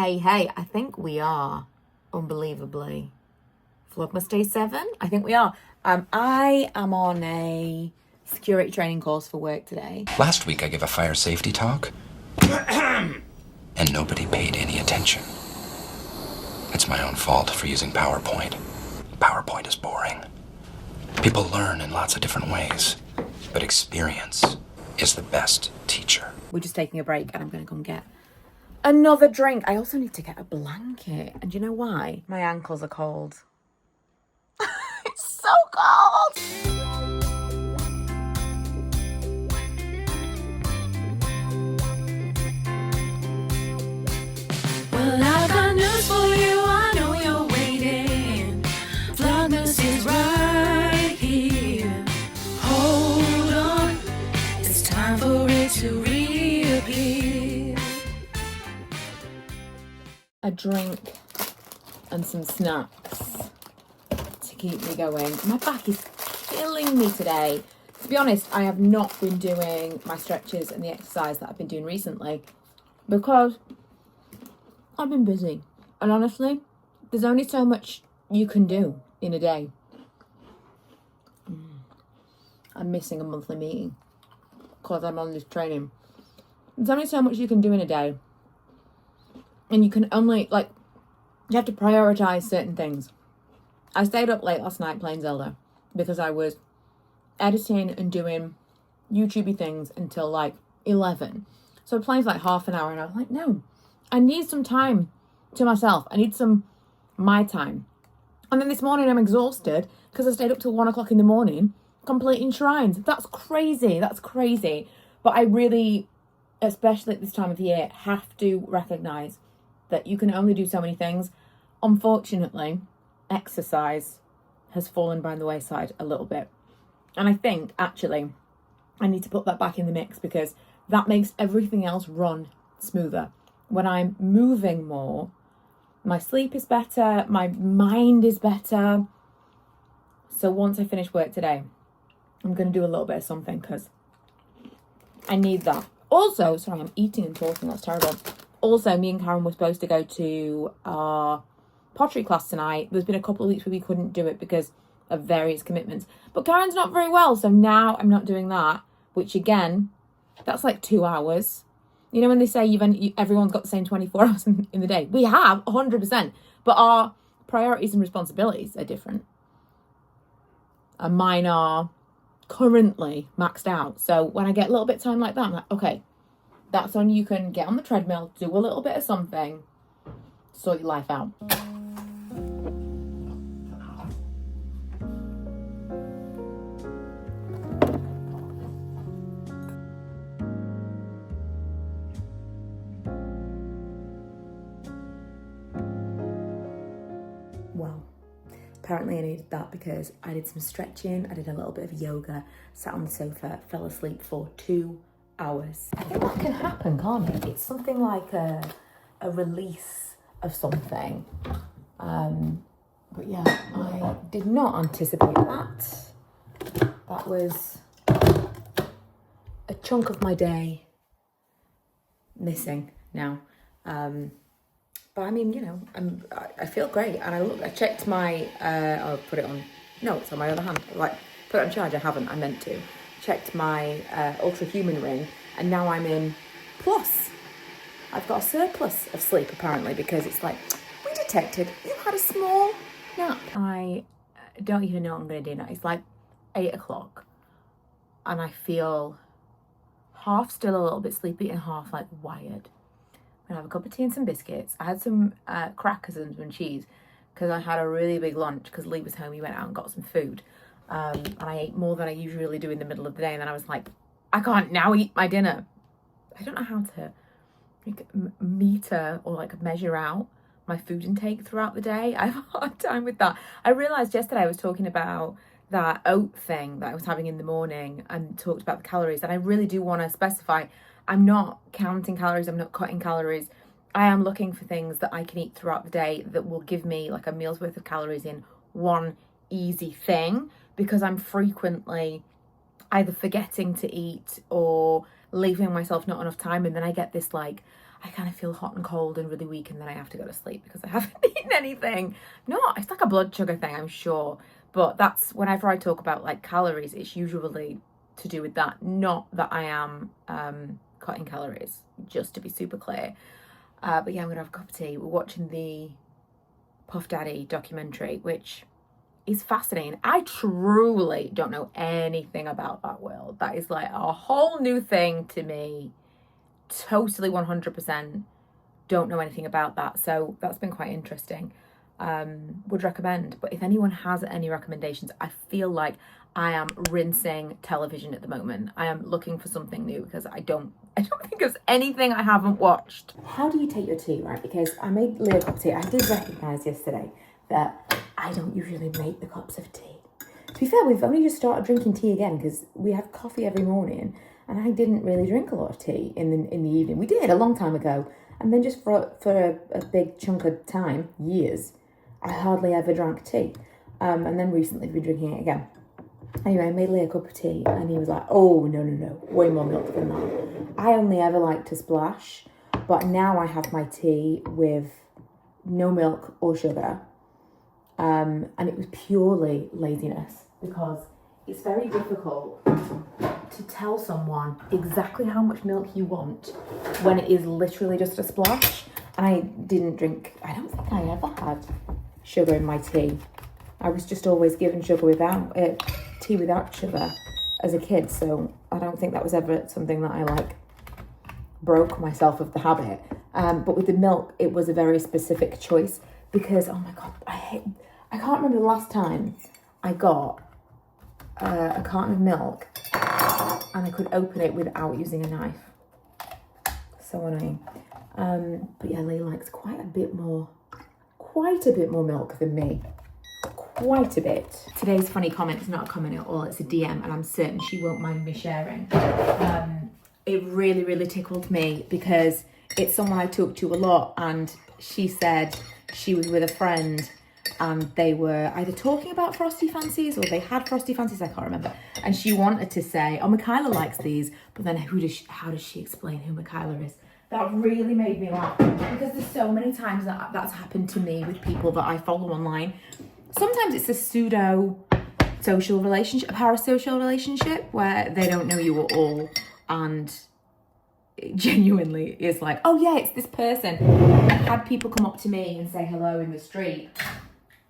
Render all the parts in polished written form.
Hey, I think we are, unbelievably, Vlogmas Day 7. I think we are. I am on a security training course for work today. Last week I gave a fire safety talk, and nobody paid any attention. It's my own fault for using PowerPoint. PowerPoint is boring. People learn in lots of different ways, but experience is the best teacher. We're just taking a break and I'm going to go and get another drink. I also need to get a blanket. And do you know why? My ankles are cold. It's so cold. Well, I've got news for you. I know you're waiting. Vlogmas is right here. Hold on, it's time for it to reappear. A drink and some snacks to keep me going. My back is killing me today. To be honest, I have not been doing my stretches and the exercise that I've been doing recently because I've been busy. And honestly, there's only so much you can do in a day. I'm missing a monthly meeting because I'm on this training. There's only so much you can do in a day. And you can only, you have to prioritise certain things. I stayed up late last night playing Zelda because I was editing and doing YouTubey things until 11. So I played for half an hour and I was like, no, I need some time to myself. I need some my time. And then this morning I'm exhausted because I stayed up till 1 o'clock in the morning completing shrines. That's crazy. But I really, especially at this time of the year, have to recognise that you can only do so many things. Unfortunately, exercise has fallen by the wayside a little bit. And I think, actually, I need to put that back in the mix because that makes everything else run smoother. When I'm moving more, my sleep is better, my mind is better. So once I finish work today, I'm going to do a little bit of something because I need that. Also, sorry, I'm eating and talking, that's terrible. Also, me and Karen were supposed to go to our pottery class tonight. There's been a couple of weeks where we couldn't do it because of various commitments. But Karen's not very well, so now I'm not doing that, which again, that's 2 hours. You know when they say everyone's got the same 24 hours in the day? We have, 100%. But our priorities and responsibilities are different. And mine are currently maxed out. So when I get a little bit of time like that, I'm like, okay, that's when you can get on the treadmill, do a little bit of something, sort your life out. Well, apparently I needed that because I did some stretching, I did a little bit of yoga, sat on the sofa, fell asleep for 2 hours. I think that can happen, can't it? It's something like a release of something. But yeah, I did not anticipate that. That was a chunk of my day missing now. But I mean, I feel great. And I checked my, I'll put it on, no, it's on my other hand. Put it on charge, I haven't, I meant to. Checked my Ultra Human ring, and now I'm in plus. I've got a surplus of sleep, apparently, because it's we detected you had a small nap. I don't even know what I'm going to do now. It's 8 o'clock, and I feel half still a little bit sleepy and half wired. I'm going to have a cup of tea and some biscuits. I had some crackers and some cheese because I had a really big lunch because Lee was home. He went out and got some food. And I ate more than I usually do in the middle of the day. And then I was like, I can't now eat my dinner. I don't know how to meter or measure out my food intake throughout the day. I have a hard time with that. I realised yesterday I was talking about that oat thing that I was having in the morning and talked about the calories. And I really do want to specify, I'm not counting calories. I'm not cutting calories. I am looking for things that I can eat throughout the day that will give me a meal's worth of calories in one easy thing, because I'm frequently either forgetting to eat or leaving myself not enough time, and then I get this I kind of feel hot and cold and really weak, and then I have to go to sleep because I haven't eaten anything. No, it's like a blood sugar thing, I'm sure. But that's, whenever I talk about like calories, it's usually to do with that, not that I am cutting calories, just to be super clear. But yeah, I'm gonna have a cup of tea. We're watching the Puff Daddy documentary, which is fascinating. I truly don't know anything about that world. That is like a whole new thing to me. Totally 100% don't know anything about that. So that's been quite interesting. Would recommend. But if anyone has any recommendations, I feel like I am rinsing television at the moment. I am looking for something new because I don't think there's anything I haven't watched. How do you take your tea, right? Because I made Leo a cup of tea. I did recognise yesterday that I don't usually make the cups of tea. To be fair, we've only just started drinking tea again because we have coffee every morning, and I didn't really drink a lot of tea in the evening. We did a long time ago, and then just for a big chunk of time, years, I hardly ever drank tea. And then recently we've been drinking it again. Anyway, I made Lee a cup of tea, and he was like, oh, no, way more milk than that. I only ever like to splash, but now I have my tea with no milk or sugar. And it was purely laziness, because it's very difficult to tell someone exactly how much milk you want when it is literally just a splash. And I don't think I ever had sugar in my tea. I was just always given sugar without it, tea without sugar as a kid. So I don't think that was ever something that I like broke myself of the habit. But with the milk, it was a very specific choice because, oh my God, I can't remember the last time I got a carton of milk and I could open it without using a knife. So annoying. But yeah, Lee likes quite a bit more milk than me. Quite a bit. Today's funny comment is not a comment at all, it's a DM, and I'm certain she won't mind me sharing. It really, really tickled me because it's someone I talk to a lot, and she said she was with a friend and they were either talking about frosty fancies or they had frosty fancies, I can't remember. And she wanted to say, oh, Mikhila likes these, but then how does she explain who Mikhila is? That really made me laugh because there's so many times that's happened to me with people that I follow online. Sometimes it's a pseudo-social relationship, a parasocial relationship where they don't know you at all, and it genuinely is like, oh yeah, it's this person. I've had people come up to me and say hello in the street,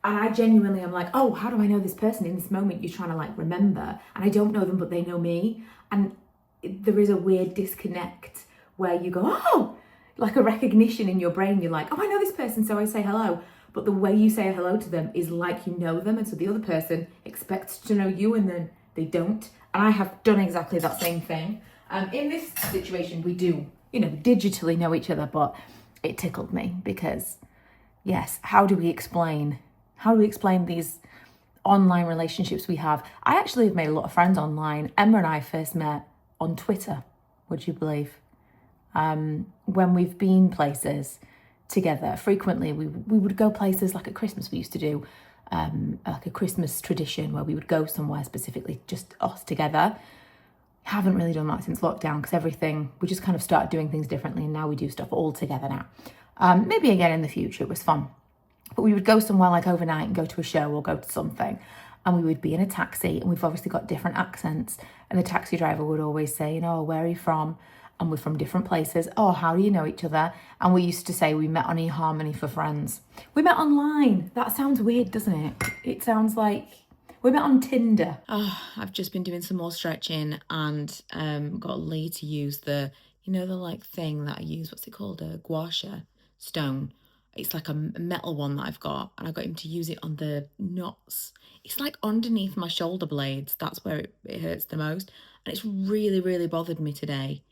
and I genuinely am like, oh, how do I know this person in this moment? You're trying to like remember, and I don't know them, but they know me. And there is a weird disconnect where you go, oh, like a recognition in your brain. You're like, oh, I know this person, so I say hello. But the way you say hello to them is like you know them, and so the other person expects to know you, and then they don't. And I have done exactly that same thing. In this situation, we do, digitally know each other, but it tickled me because, yes, how do we explain these online relationships we have? I actually have made a lot of friends online. Emma and I first met on Twitter, would you believe? When we've been places together frequently, we would go places like at Christmas. We used to do like a Christmas tradition where we would go somewhere specifically just us together. Haven't really done that since lockdown because we just kind of started doing things differently, and now we do stuff all together now. Maybe again in the future. It was fun. But we would go somewhere like overnight and go to a show or go to something, and we would be in a taxi, and we've obviously got different accents, and the taxi driver would always say, where are you from? And we're from different places. Oh, how do you know each other? And we used to say we met on eHarmony for Friends. We met online. That sounds weird, doesn't it? It sounds like we met on Tinder. Oh, I've just been doing some more stretching and got Lee to use the like thing that I use. What's it called? A gua sha stone. It's like a metal one that I've got, and I got him to use it on the knots. It's like underneath my shoulder blades. That's where it hurts the most. And it's really, really bothered me today.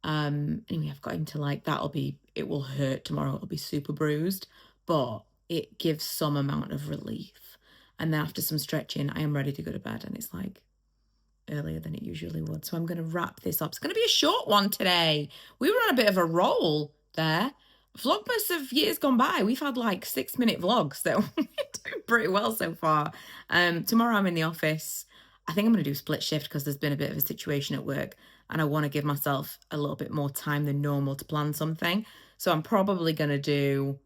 Anyway, I've got him to it will hurt tomorrow. It'll be super bruised, but it gives some amount of relief. And then after some stretching, I am ready to go to bed, and it's like earlier than it usually would. So I'm going to wrap this up. It's going to be a short one today. We were on a bit of a roll there. Vlogmas of years gone by, we've had like 6-minute vlogs, so we're doing pretty well so far. Tomorrow I'm in the office. I think I'm going to do split shift because there's been a bit of a situation at work. and I want to give myself a little bit more time than normal to plan something. So I'm probably going to do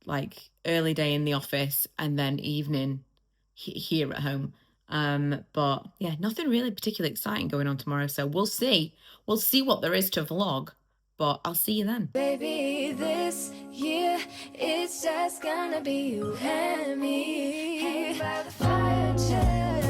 like early day in the office and then evening here at home. But yeah, nothing really particularly exciting going on tomorrow. So we'll see. We'll see what there is to vlog, but I'll see you then. Baby, this year it's just gonna be you and me. Hanging by the fire,